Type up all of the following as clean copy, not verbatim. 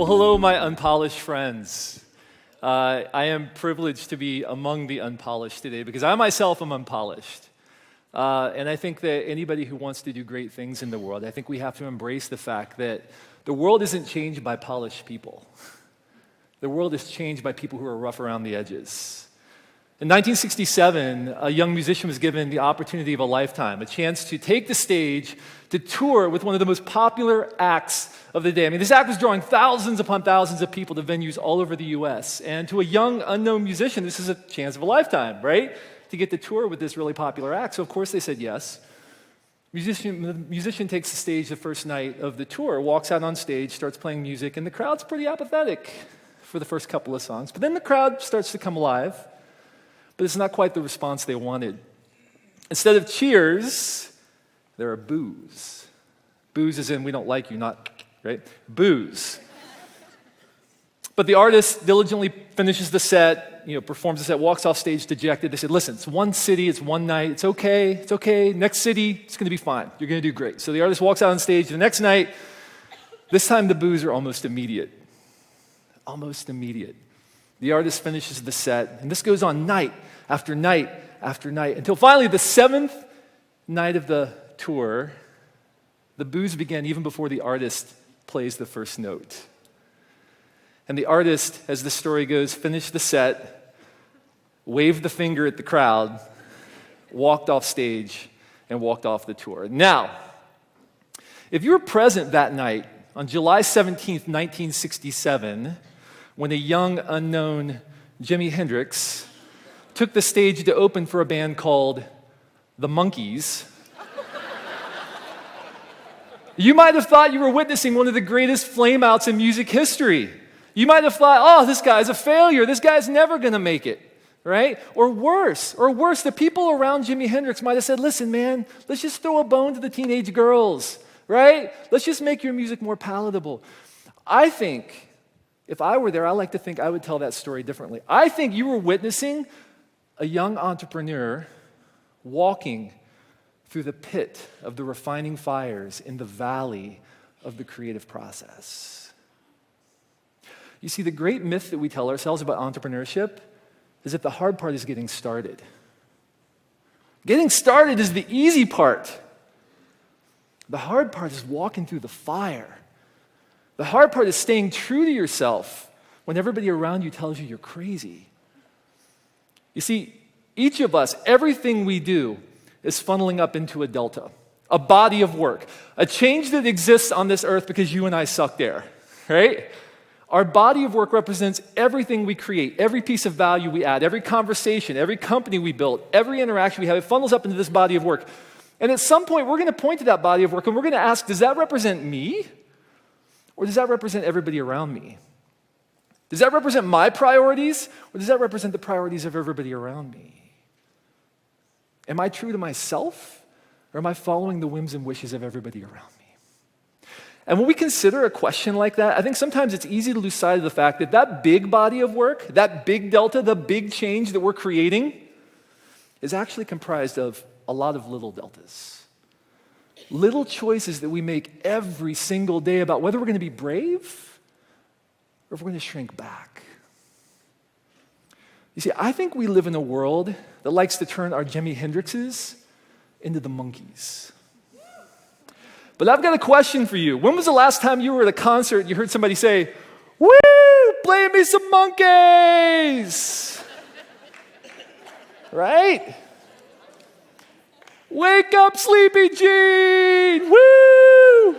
Well, hello, my unpolished friends. I am privileged to be among the unpolished today because I myself am unpolished. And I think that anybody who wants to do great things in the world, I think we have to embrace the fact that the world isn't changed by polished people. The world is changed by people who are rough around the edges. In 1967, a young musician was given the opportunity of a lifetime, a chance to take the stage to tour with one of the most popular acts of the day. I mean, this act was drawing thousands upon thousands of people to venues all over the U.S. And to a young, unknown musician, this is a chance of a lifetime, right? To get to tour with this really popular act. So, of course, they said yes. The musician takes the stage the first night of the tour, walks out on stage, starts playing music, and the crowd's pretty apathetic for the first couple of songs. But then the crowd starts to come alive. But it's not quite the response they wanted. Instead of cheers, there are boos. Boos as in, we don't like you, not, right? Boos. But the artist diligently finishes the set, performs the set, walks off stage dejected. They said, listen, it's one city, it's one night, it's okay. Next city, it's going to be fine. You're going to do great. So the artist walks out on stage the next night. This time the boos are almost immediate. Almost immediate. The artist finishes the set, and this goes on night after night after night, until finally the seventh night of the tour, the boos begin even before the artist plays the first note. And the artist, as the story goes, finished the set, waved the finger at the crowd, walked off stage, and walked off the tour. Now, if you were present that night on July 17th, 1967, when a young, unknown Jimi Hendrix took the stage to open for a band called the Monkees, you might have thought you were witnessing one of the greatest flameouts in music history. You might have thought, oh, this guy's a failure. This guy's never going to make it, right? Or worse, the people around Jimi Hendrix might have said, listen, man, let's just throw a bone to the teenage girls, right? Let's just make your music more palatable. I think, if I were there, I like to think I would tell that story differently. I think you were witnessing a young entrepreneur walking through the pit of the refining fires in the valley of the creative process. You see, the great myth that we tell ourselves about entrepreneurship is that the hard part is getting started. Getting started is the easy part. The hard part is walking through the fire. The hard part is staying true to yourself when everybody around you tells you you're crazy. You see, each of us, everything we do is funneling up into a delta, a body of work, a change that exists on this earth because you and I suck there, right? Our body of work represents everything we create, every piece of value we add, every conversation, every company we build, every interaction we have. It funnels up into this body of work. And at some point, we're going to point to that body of work and we're going to ask, does that represent me? Or does that represent everybody around me? Does that represent my priorities? Or does that represent the priorities of everybody around me? Am I true to myself? Or am I following the whims and wishes of everybody around me? And when we consider a question like that, I think sometimes it's easy to lose sight of the fact that that big body of work, that big delta, the big change that we're creating is actually comprised of a lot of little deltas. Little choices that we make every single day about whether we're going to be brave or if we're going to shrink back. You see, I think we live in a world that likes to turn our Jimi Hendrixes into the Monkees. But I've got a question for you. When was the last time you were at a concert and you heard somebody say, woo, play me some Monkees? Right? Wake up, Sleepy Jean! Woo!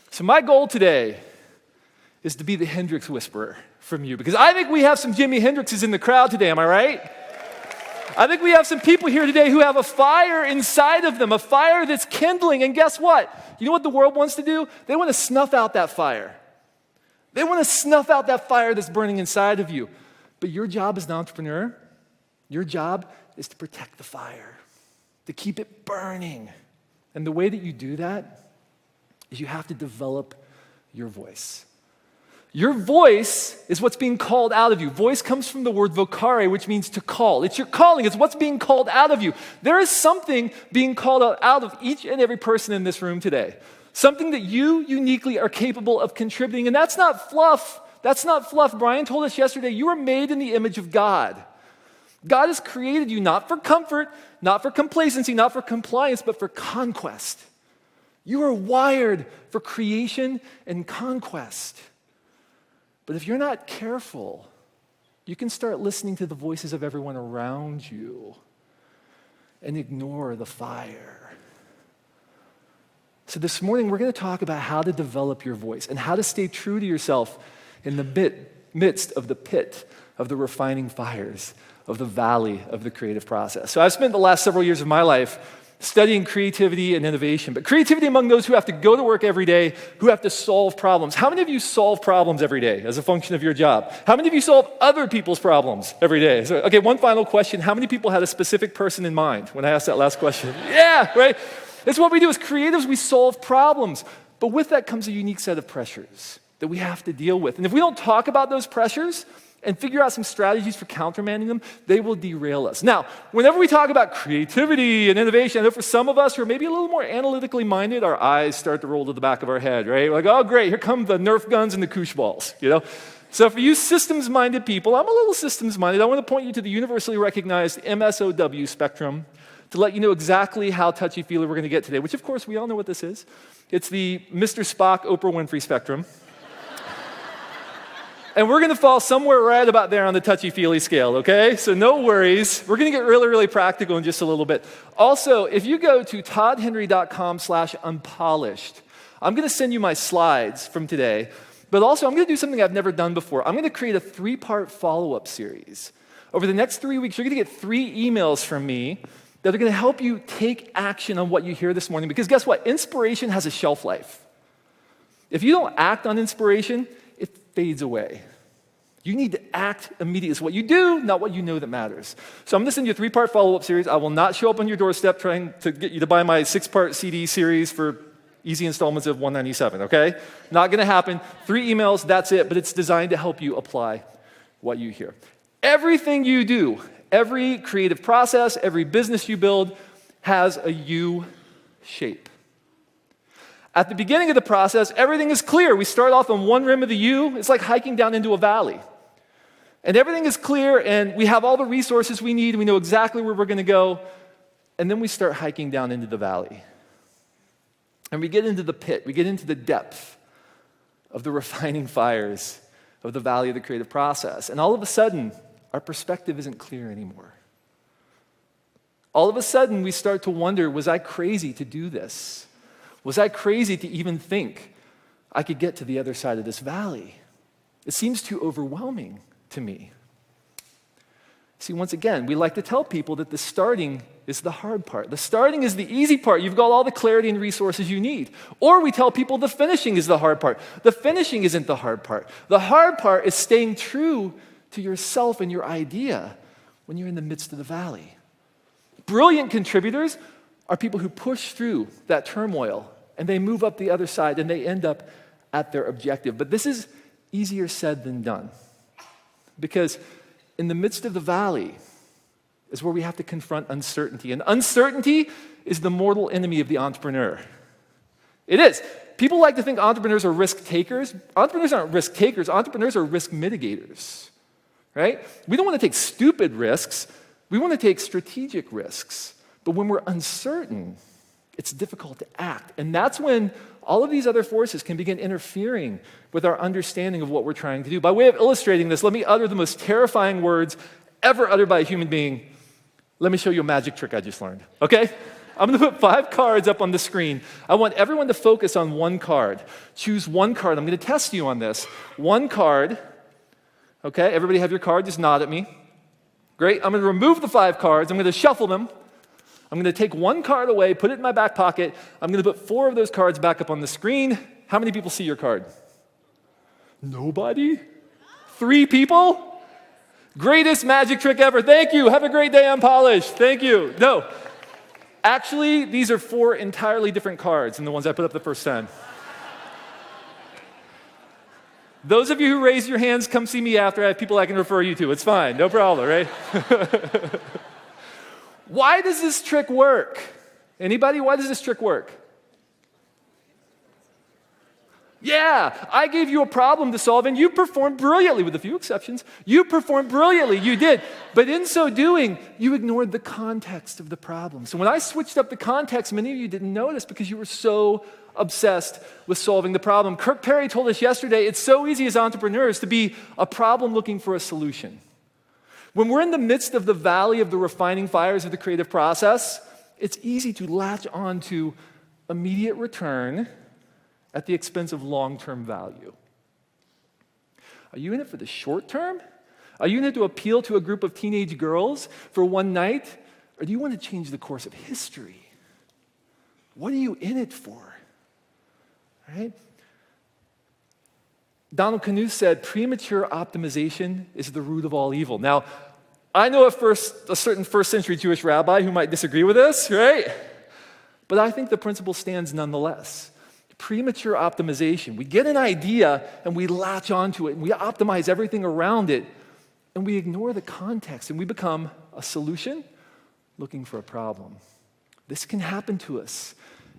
So my goal today is to be the Hendrix whisperer from you, because I think we have some Jimi Hendrixes in the crowd today, am I right? I think we have some people here today who have a fire inside of them, a fire that's kindling, and guess what? You know what the world wants to do? They want to snuff out that fire. They want to snuff out that fire that's burning inside of you. But your job as an entrepreneur, your job is to protect the fire, to keep it burning. And the way that you do that is you have to develop your voice. Your voice is what's being called out of you. Voice comes from the word vocare, which means to call. It's your calling. It's what's being called out of you. There is something being called out of each and every person in this room today. Something that you uniquely are capable of contributing. And that's not fluff. That's not fluff. Brian told us yesterday, you are made in the image of God. God has created you not for comfort, not for complacency, not for compliance, but for conquest. You are wired for creation and conquest. But if you're not careful, you can start listening to the voices of everyone around you and ignore the fire. So this morning, we're going to talk about how to develop your voice and how to stay true to yourself in the midst of the pit of the refining fires of the valley of the creative process. So I've spent the last several years of my life studying creativity and innovation, but creativity among those who have to go to work every day, who have to solve problems. How many of you solve problems every day as a function of your job? How many of you solve other people's problems every day? So, okay, one final question. How many people had a specific person in mind when I asked that last question? Yeah, right? It's what we do as creatives. We solve problems, but with that comes a unique set of pressures that we have to deal with. And if we don't talk about those pressures and figure out some strategies for countermanding them, they will derail us. Now, whenever we talk about creativity and innovation, I know for some of us who are maybe a little more analytically minded, our eyes start to roll to the back of our head, right? We're like, oh, great, here come the Nerf guns and the koosh balls, you know? So for you systems-minded people, I'm a little systems-minded. I want to point you to the universally recognized MSOW spectrum to let you know exactly how touchy-feely we're going to get today, which, of course, we all know what this is. It's the Mr. Spock, Oprah Winfrey spectrum. And we're going to fall somewhere right about there on the touchy-feely scale, okay? So no worries. We're going to get really, really practical in just a little bit. Also, if you go to toddhenry.com/unpolished, I'm going to send you my slides from today. But also, I'm going to do something I've never done before. I'm going to create a 3-part follow-up series. Over the next 3 weeks, you're going to get 3 emails from me that are going to help you take action on what you hear this morning. Because guess what? Inspiration has a shelf life. If you don't act on inspiration, it fades away. You need to act immediately. It's what you do, not what you know that matters. So I'm going to send you a 3-part follow-up series. I will not show up on your doorstep trying to get you to buy my 6-part CD series for easy installments of $197, okay? Not going to happen. 3 emails, that's it, but it's designed to help you apply what you hear. Everything you do, every creative process, every business you build has a U shape. At the beginning of the process, everything is clear. We start off on one rim of the U. It's like hiking down into a valley. And everything is clear, and we have all the resources we need. We know exactly where we're going to go. And then we start hiking down into the valley. And we get into the pit. We get into the depth of the refining fires of the valley of the creative process. And all of a sudden, our perspective isn't clear anymore. All of a sudden, we start to wonder, was I crazy to do this? Was I crazy to even think I could get to the other side of this valley? It seems too overwhelming to me. See, once again, we like to tell people that the starting is the hard part. The starting is the easy part. You've got all the clarity and resources you need. Or we tell people the finishing is the hard part. The finishing isn't the hard part. The hard part is staying true to yourself and your idea when you're in the midst of the valley. Brilliant contributors are people who push through that turmoil and they move up the other side and they end up at their objective. But this is easier said than done. Because in the midst of the valley is where we have to confront uncertainty. And uncertainty is the mortal enemy of the entrepreneur. It is. People like to think entrepreneurs are risk takers. Entrepreneurs aren't risk takers. Entrepreneurs are risk mitigators, right? We don't want to take stupid risks. We want to take strategic risks. But when we're uncertain, it's difficult to act. And that's when all of these other forces can begin interfering with our understanding of what we're trying to do. By way of illustrating this, let me utter the most terrifying words ever uttered by a human being. Let me show you a magic trick I just learned, okay? I'm going to put 5 cards up on the screen. I want everyone to focus on one card. Choose one card. I'm going to test you on this. One card, okay? Everybody have your card? Just nod at me. Great. I'm going to remove the 5 cards. I'm going to shuffle them. I'm going to take one card away, put it in my back pocket. I'm going to put 4 of those cards back up on the screen. How many people see your card? Nobody? 3 people? Greatest magic trick ever. Thank you. Have a great day, Unpolished. Thank you. No. Actually, these are 4 entirely different cards than the ones I put up the first time. Those of you who raised your hands, come see me after. I have people I can refer you to. It's fine, no problem, right? Why does this trick work? Anybody? Why does this trick work? Yeah, I gave you a problem to solve, and you performed brilliantly, with a few exceptions. You performed brilliantly, you did. But in so doing, you ignored the context of the problem. So when I switched up the context, many of you didn't notice because you were so obsessed with solving the problem. Kirk Perry told us yesterday, it's so easy as entrepreneurs to be a problem looking for a solution. When we're in the midst of the valley of the refining fires of the creative process, it's easy to latch on to immediate return at the expense of long-term value. Are you in it for the short term? Are you in it to appeal to a group of teenage girls for one night? Or do you want to change the course of history? What are you in it for? Right? Donald Knuth said, premature optimization is the root of all evil. Now, I know a certain first century Jewish rabbi who might disagree with this, right? But I think the principle stands nonetheless. Premature optimization. We get an idea and we latch onto it and we optimize everything around it and we ignore the context and we become a solution looking for a problem. This can happen to us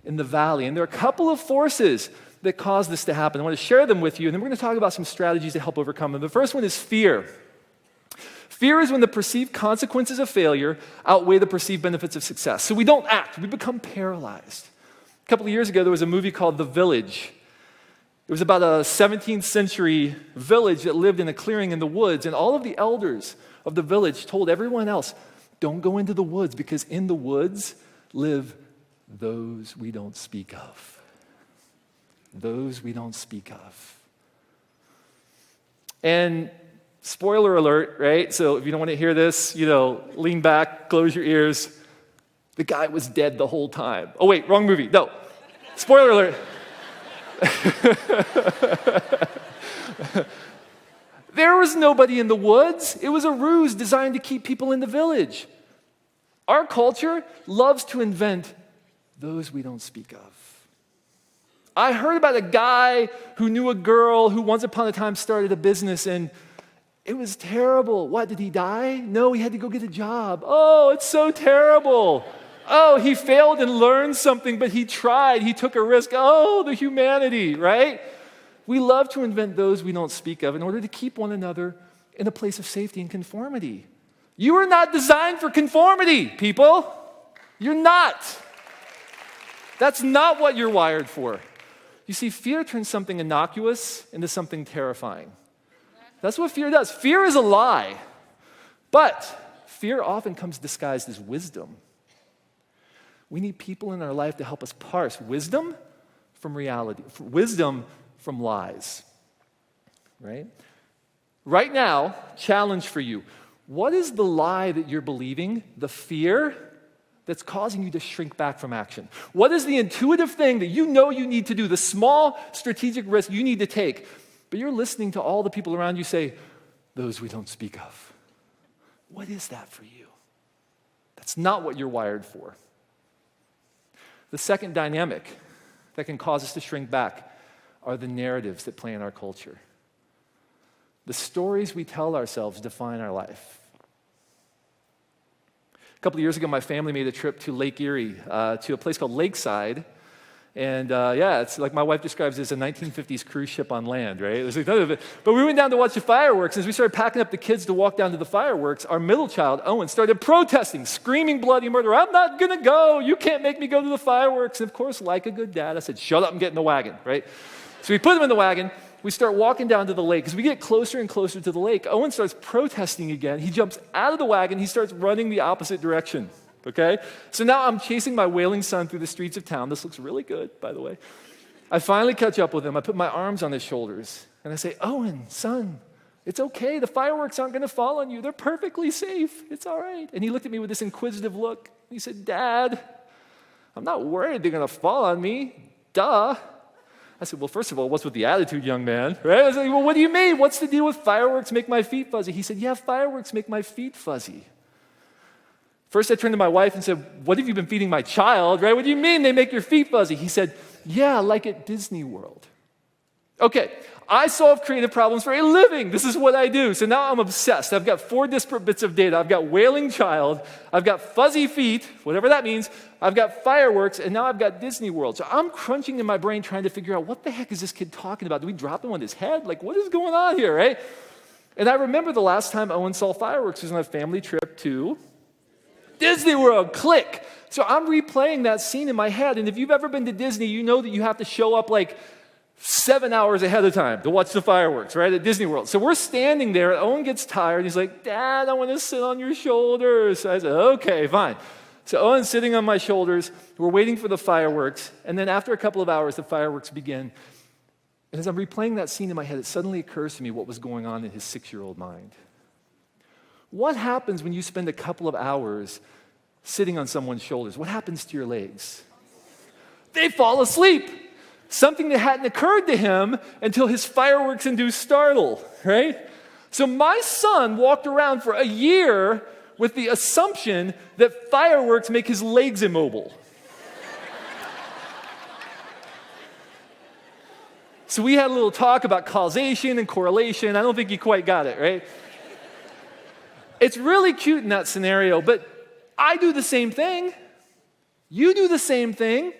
in the valley, and there are a couple of forces that cause this to happen. I want to share them with you, and then we're going to talk about some strategies to help overcome them. The first one is fear. Fear is when the perceived consequences of failure outweigh the perceived benefits of success. So we don't act, we become paralyzed. A couple of years ago, there was a movie called The Village. It was about a 17th century village that lived in a clearing in the woods, and all of the elders of the village told everyone else, don't go into the woods, because in the woods live those we don't speak of. Those we don't speak of. And spoiler alert, right? So if you don't want to hear this, lean back, close your ears. The guy was dead the whole time. Oh, wait, wrong movie. No. Spoiler alert. There was nobody in the woods. It was a ruse designed to keep people in the village. Our culture loves to invent those we don't speak of. I heard about a guy who knew a girl who once upon a time started a business, and it was terrible. What, did he die? No, he had to go get a job. Oh, it's so terrible. Oh, he failed and learned something, but he tried. He took a risk. Oh, the humanity, right? We love to invent those we don't speak of in order to keep one another in a place of safety and conformity. You are not designed for conformity, people. You're not. That's not what you're wired for. You see, fear turns something innocuous into something terrifying. That's what fear does. Fear is a lie, but fear often comes disguised as wisdom. We need people in our life to help us parse wisdom from reality, wisdom from lies, right? Right now, challenge for you. What is the lie that you're believing, the fear that's causing you to shrink back from action? What is the intuitive thing that you know you need to do, the small strategic risk you need to take, but you're listening to all the people around you say, those we don't speak of? What is that for you? That's not what you're wired for. The second dynamic that can cause us to shrink back are the narratives that play in our culture. The stories we tell ourselves define our life. A couple of years ago, my family made a trip to Lake Erie, to a place called Lakeside. And it's like my wife describes it as a 1950s cruise ship on land, right? It was like, but we went down to watch the fireworks. As we started packing up the kids to walk down to the fireworks, our middle child, Owen, started protesting, screaming bloody murder. I'm not going to go. You can't make me go to the fireworks. And of course, like a good dad, I said, shut up and get in the wagon, right? So we put him in the wagon. We start walking down to the lake. As we get closer and closer to the lake, Owen starts protesting again. He jumps out of the wagon. He starts running the opposite direction. Okay? So now I'm chasing my wailing son through the streets of town. This looks really good, by the way. I finally catch up with him. I put my arms on his shoulders, and I say, Owen, son, it's okay. The fireworks aren't going to fall on you. They're perfectly safe. It's all right. And he looked at me with this inquisitive look. He said, Dad, I'm not worried they're going to fall on me. Duh. I said, well, first of all, what's with the attitude, young man? Right? I was like, well, what do you mean? What's the deal with fireworks make my feet fuzzy? He said, yeah, fireworks make my feet fuzzy. First, I turned to my wife and said, what have you been feeding my child, right? What do you mean they make your feet fuzzy? He said, yeah, like at Disney World. Okay, I solve creative problems for a living. This is what I do. So now I'm obsessed. I've got 4 disparate bits of data. I've got wailing child. I've got fuzzy feet, whatever that means. I've got fireworks, and now I've got Disney World. So I'm crunching in my brain trying to figure out what the heck is this kid talking about? Do we drop him on his head? Like, what is going on here, right? And I remember the last time Owen saw fireworks was on a family trip to Disney World. Click. So I'm replaying that scene in my head. And if you've ever been to Disney, you know that you have to show up like 7 hours ahead of time to watch the fireworks, right, at Disney World. So we're standing there, and Owen gets tired. He's like, Dad, I want to sit on your shoulders. So I said, okay, fine. So Owen's sitting on my shoulders. We're waiting for the fireworks. And then after a couple of hours, the fireworks begin. And as I'm replaying that scene in my head, it suddenly occurs to me what was going on in his 6-year-old mind. What happens when you spend a couple of hours sitting on someone's shoulders? What happens to your legs? They fall asleep. Something that hadn't occurred to him until his fireworks-induced startle, right? So my son walked around for a year with the assumption that fireworks make his legs immobile. So we had a little talk about causation and correlation. I don't think he quite got it, right? It's really cute in that scenario, but I do the same thing. You do the same thing.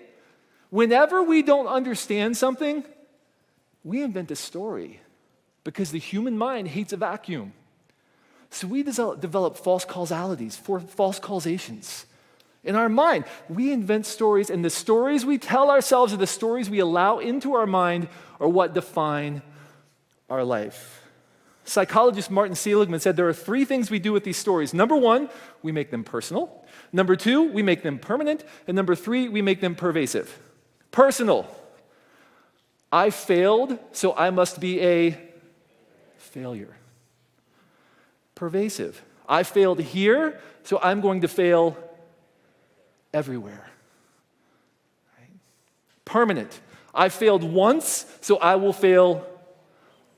Whenever we don't understand something, we invent a story because the human mind hates a vacuum. So we develop false causalities, false causations. In our mind, we invent stories, and the stories we tell ourselves are the stories we allow into our mind are what define our life. Psychologist Martin Seligman said there are 3 things we do with these stories. Number 1, we make them personal. Number 2, we make them permanent. And number 3, we make them pervasive. Personal. I failed, so I must be a failure. Pervasive. I failed here, so I'm going to fail everywhere. Right? Permanent. I failed once, so I will fail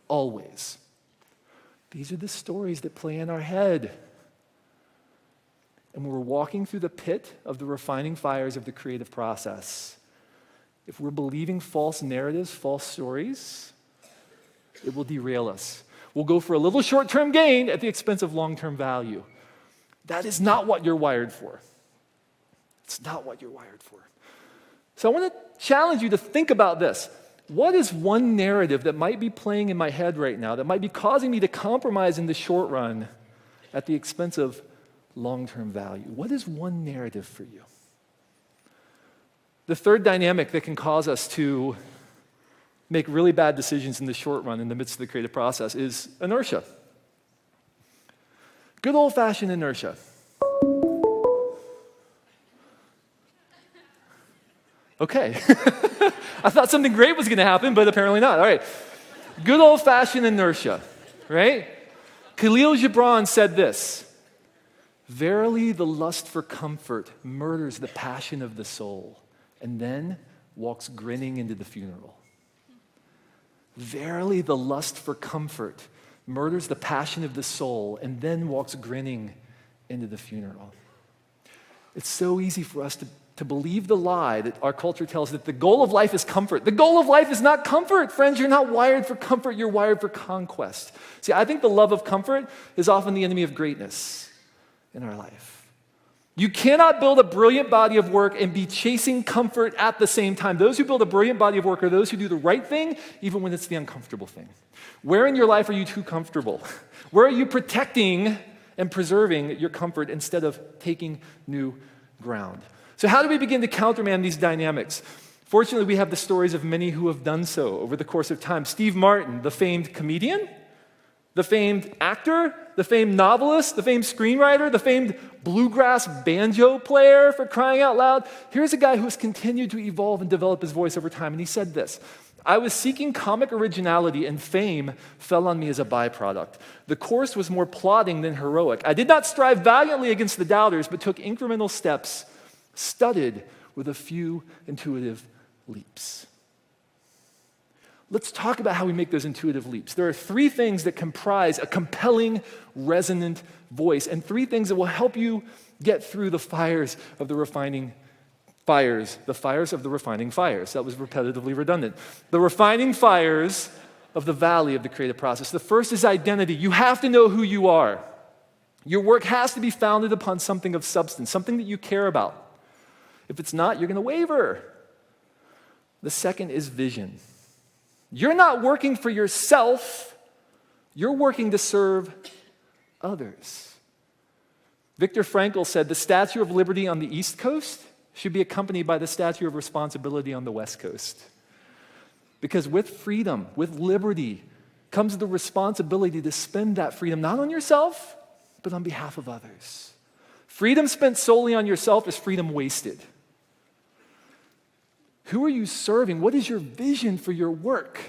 always. These are the stories that play in our head. And when we're walking through the pit of the refining fires of the creative process, if we're believing false narratives, false stories, it will derail us. We'll go for a little short-term gain at the expense of long-term value. That is not what you're wired for. It's not what you're wired for. So I want to challenge you to think about this. What is one narrative that might be playing in my head right now that might be causing me to compromise in the short run at the expense of long-term value? What is one narrative for you? The third dynamic that can cause us to make really bad decisions in the short run in the midst of the creative process is inertia. Good old-fashioned inertia. Okay. I thought something great was going to happen, but apparently not. All right. Good old-fashioned inertia, right? Khalil Gibran said this, "Verily the lust for comfort murders the passion of the soul, and then walks grinning into the funeral." Verily the lust for comfort murders the passion of the soul, and then walks grinning into the funeral. It's so easy for us to believe the lie that our culture tells that the goal of life is comfort. The goal of life is not comfort. Friends, you're not wired for comfort, you're wired for conquest. See, I think the love of comfort is often the enemy of greatness in our life. You cannot build a brilliant body of work and be chasing comfort at the same time. Those who build a brilliant body of work are those who do the right thing, even when it's the uncomfortable thing. Where in your life are you too comfortable? Where are you protecting and preserving your comfort instead of taking new ground? So how do we begin to countermand these dynamics? Fortunately, we have the stories of many who have done so over the course of time. Steve Martin, the famed comedian, the famed actor, the famed novelist, the famed screenwriter, the famed bluegrass banjo player, for crying out loud. Here's a guy who has continued to evolve and develop his voice over time, and he said this, "I was seeking comic originality, and fame fell on me as a byproduct. The course was more plodding than heroic. I did not strive valiantly against the doubters, but took incremental steps, studded with a few intuitive leaps." Let's talk about how we make those intuitive leaps. There are 3 things that comprise a compelling, resonant voice, and 3 things that will help you get through the fires of the refining fires, the fires of the refining fires. That was repetitively redundant. The refining fires of the valley of the creative process. The first is identity. You have to know who you are. Your work has to be founded upon something of substance, something that you care about. If it's not, you're going to waver. The second is vision. You're not working for yourself. You're working to serve others. Viktor Frankl said the Statue of Liberty on the East Coast should be accompanied by the Statue of Responsibility on the West Coast. Because with freedom, with liberty, comes the responsibility to spend that freedom not on yourself, but on behalf of others. Freedom spent solely on yourself is freedom wasted. Who are you serving? What is your vision for your work?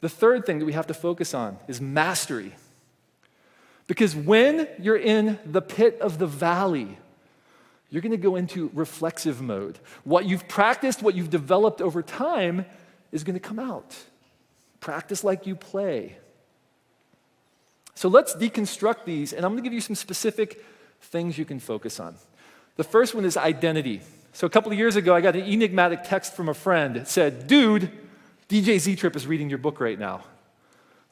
The third thing that we have to focus on is mastery. Because when you're in the pit of the valley, you're going to go into reflexive mode. What you've practiced, what you've developed over time is going to come out. Practice like you play. So let's deconstruct these, and I'm going to give you some specific things you can focus on. The first one is identity. So a couple of years ago, I got an enigmatic text from a friend. It said, "Dude, DJ Z-Trip is reading your book right now."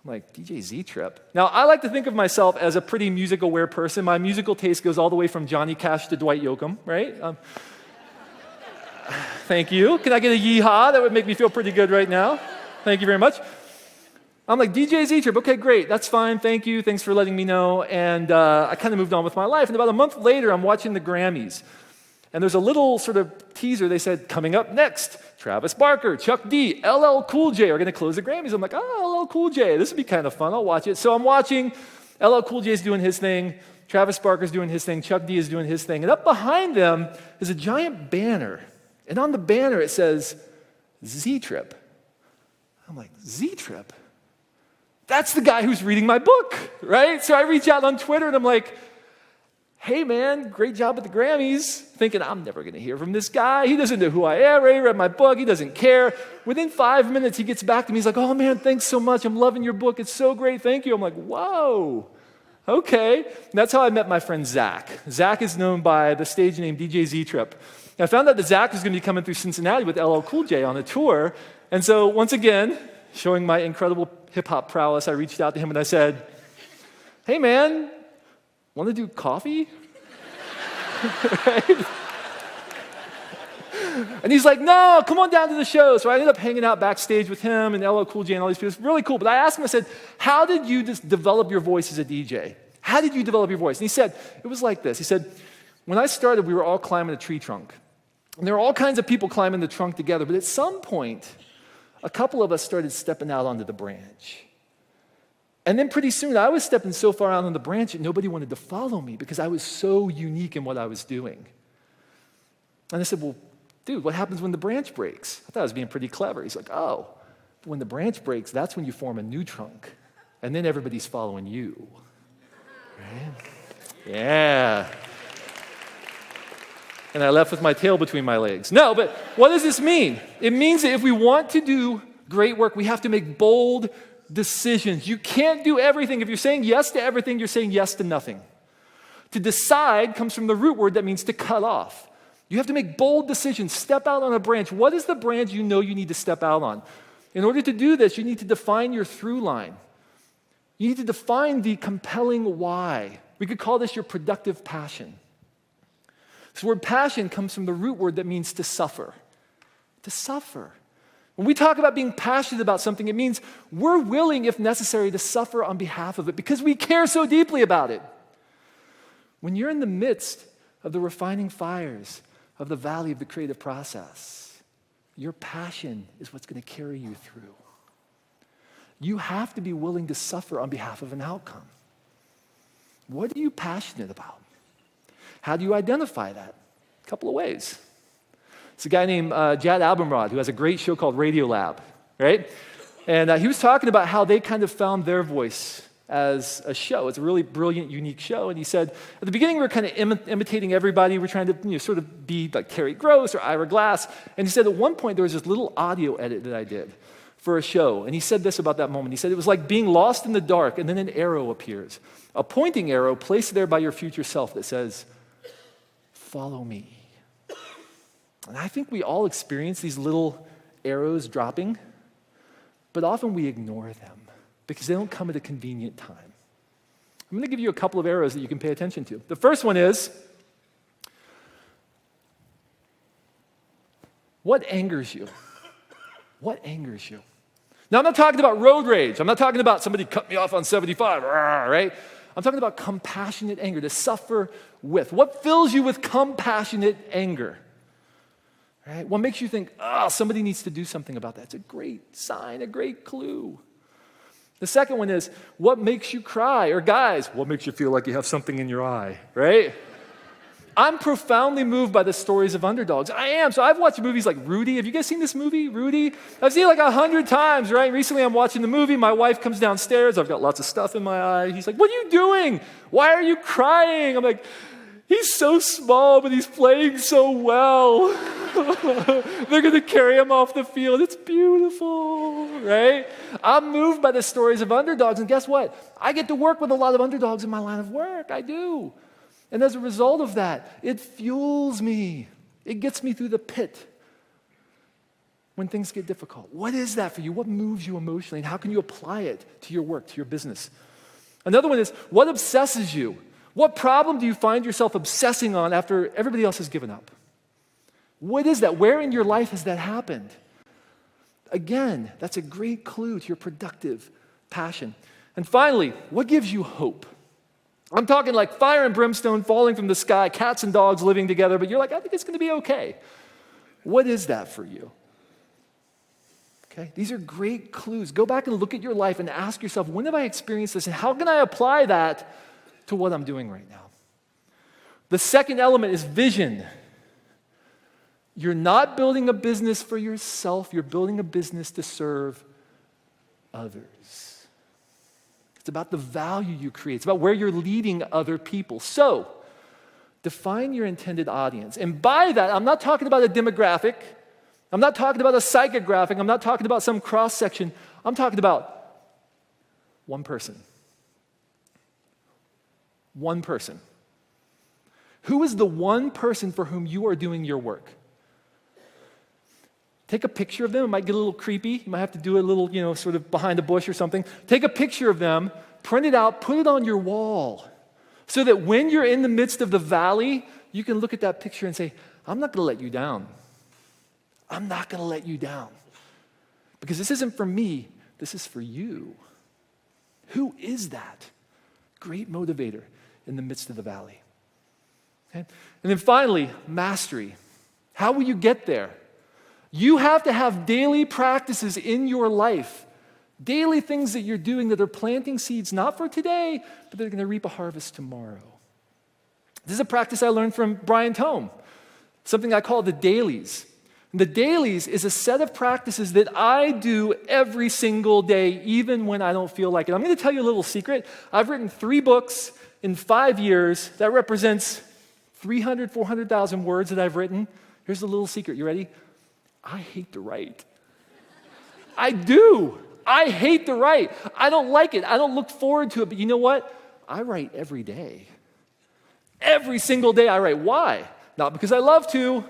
I'm like, DJ Z-Trip? Now, I like to think of myself as a pretty musical-aware person. My musical taste goes all the way from Johnny Cash to Dwight Yoakam, right? Thank you. Can I get a yeehaw? That would make me feel pretty good right now. Thank you very much. I'm like, DJ Z-Trip, okay, great, that's fine, thank you, thanks for letting me know. And I kind of moved on with my life. And about a month later, I'm watching the Grammys. And there's a little sort of teaser. They said, coming up next, Travis Barker, Chuck D, LL Cool J are going to close the Grammys. I'm like, oh, LL Cool J, this would be kind of fun. I'll watch it. So I'm watching. LL Cool J's doing his thing. Travis Barker's doing his thing. Chuck D is doing his thing. And up behind them is a giant banner. And on the banner, it says, Z-Trip. I'm like, Z-Trip? That's the guy who's reading my book, right? So I reach out on Twitter, and I'm like, hey, man, great job at the Grammys. Thinking, I'm never going to hear from this guy. He doesn't know who I am. He read my book. He doesn't care. Within 5 minutes, he gets back to me. He's like, oh, man, thanks so much. I'm loving your book. It's so great. Thank you. I'm like, whoa, okay. And that's how I met my friend Zach. Zach is known by the stage name DJ Z-Trip. And I found out that Zach was going to be coming through Cincinnati with LL Cool J on a tour. And so once again, showing my incredible hip-hop prowess, I reached out to him and I said, hey, man, want to do coffee? Right? And he's like, no, come on down to the show. So I ended up hanging out backstage with him and LL Cool J and all these people. It's really cool. But I asked him, I said, how did you just develop your voice as a DJ? How did you develop your voice? And he said, it was like this. He said, when I started, we were all climbing a tree trunk. And there were all kinds of people climbing the trunk together. But at some point, a couple of us started stepping out onto the branch. And then pretty soon, I was stepping so far out on the branch that nobody wanted to follow me because I was so unique in what I was doing. And I said, well, dude, what happens when the branch breaks? I thought I was being pretty clever. He's like, oh, when the branch breaks, that's when you form a new trunk. And then everybody's following you. Right? Yeah. And I left with my tail between my legs. No, but what does this mean? It means that if we want to do great work, we have to make bold decisions. You can't do everything. If you're saying yes to everything, you're saying yes to nothing. To decide comes from the root word that means to cut off. You have to make bold decisions. Step out on a branch. What is the branch you know you need to step out on? In order to do this, you need to define your through line. You need to define the compelling why. We could call this your productive passion. This word passion comes from the root word that means to suffer. To suffer. When we talk about being passionate about something, it means we're willing, if necessary, to suffer on behalf of it because we care so deeply about it. When you're in the midst of the refining fires of the valley of the creative process, your passion is what's going to carry you through. You have to be willing to suffer on behalf of an outcome. What are you passionate about? How do you identify that? A couple of ways. It's a guy named Jad Abumrad who has a great show called Radio Lab, right? And he was talking about how they kind of found their voice as a show. It's a really brilliant, unique show. And he said, at the beginning, we were kind of imitating everybody. We're trying to sort of be like Terry Gross or Ira Glass. And he said at one point, there was this little audio edit that I did for a show. And he said this about that moment. He said, it was like being lost in the dark, and then an arrow appears. A pointing arrow placed there by your future self that says, follow me. And I think we all experience these little arrows dropping, but often we ignore them because they don't come at a convenient time. I'm going to give you a couple of arrows that you can pay attention to. The first one is, what angers you? What angers you? Now, I'm not talking about road rage. I'm not talking about somebody cut me off on 75, right? I'm talking about compassionate anger, to suffer with. What fills you with compassionate anger? Right? What makes you think, somebody needs to do something about that? It's a great sign, a great clue. The second one is, what makes you cry? Or guys, what makes you feel like you have something in your eye, right? I'm profoundly moved by the stories of underdogs. I am. So I've watched movies like Rudy. Have you guys seen this movie, Rudy? I've seen it like 100 times, right? Recently I'm watching the movie. My wife comes downstairs. I've got lots of stuff in my eye. He's like, what are you doing? Why are you crying? I'm like, he's so small, but he's playing so well. They're going to carry him off the field. It's beautiful, right? I'm moved by the stories of underdogs. And guess what? I get to work with a lot of underdogs in my line of work. I do. And as a result of that, it fuels me. It gets me through the pit when things get difficult. What is that for you? What moves you emotionally? And how can you apply it to your work, to your business? Another one is, what obsesses you? What problem do you find yourself obsessing on after everybody else has given up? What is that? Where in your life has that happened? Again, that's a great clue to your productive passion. And finally, what gives you hope? I'm talking like fire and brimstone falling from the sky, cats and dogs living together, but you're like, I think it's going to be okay. What is that for you? Okay, these are great clues. Go back and look at your life and ask yourself, when have I experienced this, and how can I apply that to what I'm doing right now? The second element is vision. You're not building a business for yourself. You're building a business to serve others. It's about the value you create. It's about where you're leading other people. So, define your intended audience. And by that, I'm not talking about a demographic. I'm not talking about a psychographic. I'm not talking about some cross-section. I'm talking about one person. One person. Who is the one person for whom you are doing your work? Take a picture of them. It might get a little creepy. You might have to do a little, sort of behind a bush or something. Take a picture of them, print it out, put it on your wall, so that when you're in the midst of the valley, you can look at that picture and say, I'm not going to let you down. I'm not going to let you down. Because this isn't for me. This is for you. Who is that great motivator in the midst of the valley? Okay? And then finally, mastery. How will you get there? You have to have daily practices in your life, daily things that you're doing that are planting seeds, not for today, but they're going to reap a harvest tomorrow. This is a practice I learned from Brian Tome, something I call the dailies. And the dailies is a set of practices that I do every single day, even when I don't feel like it. I'm going to tell you a little secret. I've written 3 books in 5 years. That represents 300, 400,000 words that I've written. Here's the little secret. You ready? I hate to write. I do. I hate to write. I don't like it. I don't look forward to it. But you know what? I write every day. Every single day I write. Why? Not because I love to,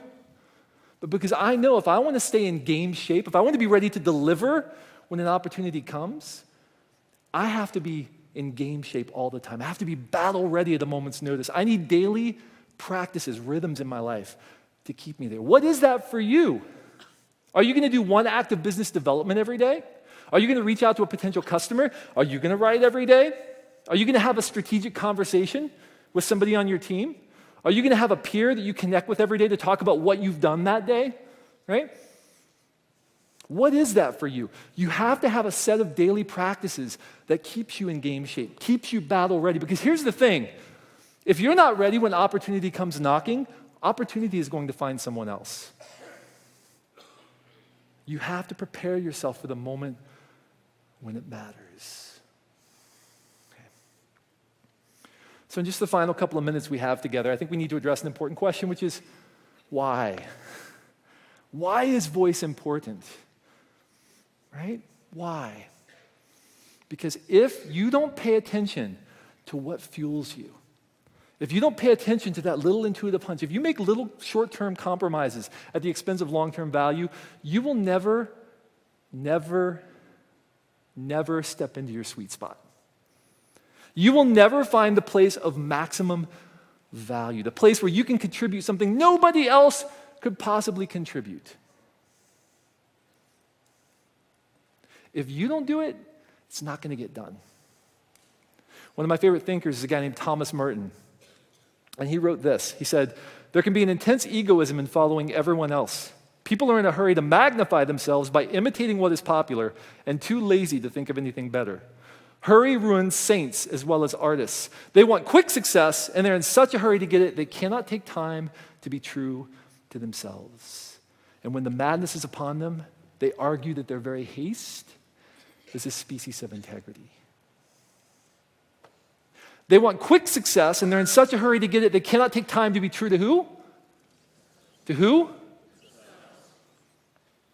but because I know if I want to stay in game shape, if I want to be ready to deliver when an opportunity comes, I have to be in game shape all the time. I have to be battle ready at a moment's notice. I need daily practices, rhythms in my life to keep me there. What is that for you? Are you going to do one act of business development every day? Are you going to reach out to a potential customer? Are you going to write every day? Are you going to have a strategic conversation with somebody on your team? Are you going to have a peer that you connect with every day to talk about what you've done that day? Right? What is that for you? You have to have a set of daily practices that keeps you in game shape, keeps you battle ready. Because here's the thing. If you're not ready when opportunity comes knocking, opportunity is going to find someone else. You have to prepare yourself for the moment when it matters. Okay. So in just the final couple of minutes we have together, I think we need to address an important question, which is why? Why is voice important? Right? Why? Because if you don't pay attention to what fuels you, if you don't pay attention to that little intuitive hunch, if you make little short-term compromises at the expense of long-term value, you will never step into your sweet spot. You will never find the place of maximum value, the place where you can contribute something nobody else could possibly contribute. If you don't do it, it's not going to get done. One of my favorite thinkers is a guy named Thomas Merton. And he wrote this. He said, "There can be an intense egoism in following everyone else. People are in a hurry to magnify themselves by imitating what is popular and too lazy to think of anything better. Hurry ruins saints as well as artists. They want quick success, and they're in such a hurry to get it, they cannot take time to be true to themselves. And when the madness is upon them, they argue that their very haste is a species of integrity." They want quick success, and they're in such a hurry to get it, they cannot take time to be true to who? To who?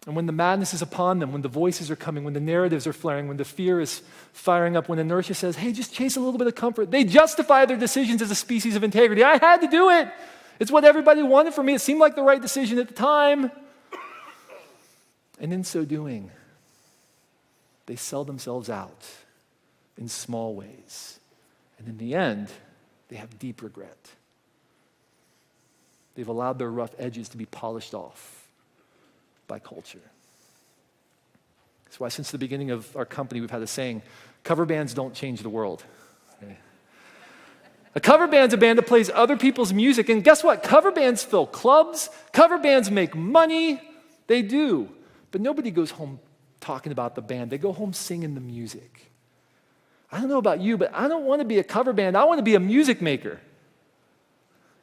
And when the madness is upon them, when the voices are coming, when the narratives are flaring, when the fear is firing up, when inertia says, hey, just chase a little bit of comfort, they justify their decisions as a species of integrity. I had to do it. It's what everybody wanted from me. It seemed like the right decision at the time. And in so doing, they sell themselves out in small ways. And in the end, they have deep regret. They've allowed their rough edges to be polished off by culture. That's why since the beginning of our company, we've had a saying, cover bands don't change the world. Okay. A cover band's a band that plays other people's music. And guess what? Cover bands fill clubs. Cover bands make money. They do. But nobody goes home talking about the band. They go home singing the music. I don't know about you, but I don't want to be a cover band. I want to be a music maker.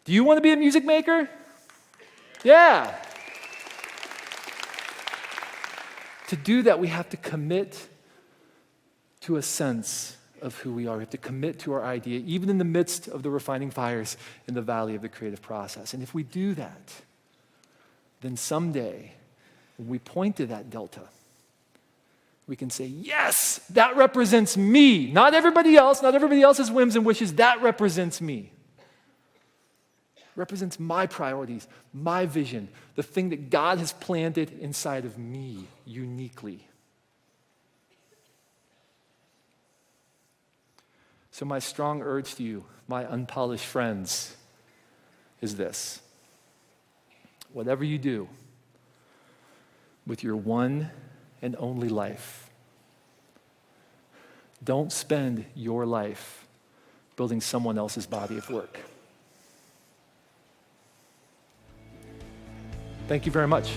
Do you want to be a music maker? Yeah. To do that, we have to commit to a sense of who we are. We have to commit to our idea, even in the midst of the refining fires in the valley of the creative process. And if we do that, then someday, when we point to that delta, we can say, yes, that represents me. Not everybody else, not everybody else's whims and wishes. That represents me. Represents my priorities, my vision, the thing that God has planted inside of me uniquely. So my strong urge to you, my unpolished friends, is this. Whatever you do with your one and only life, don't spend your life building someone else's body of work. Thank you very much.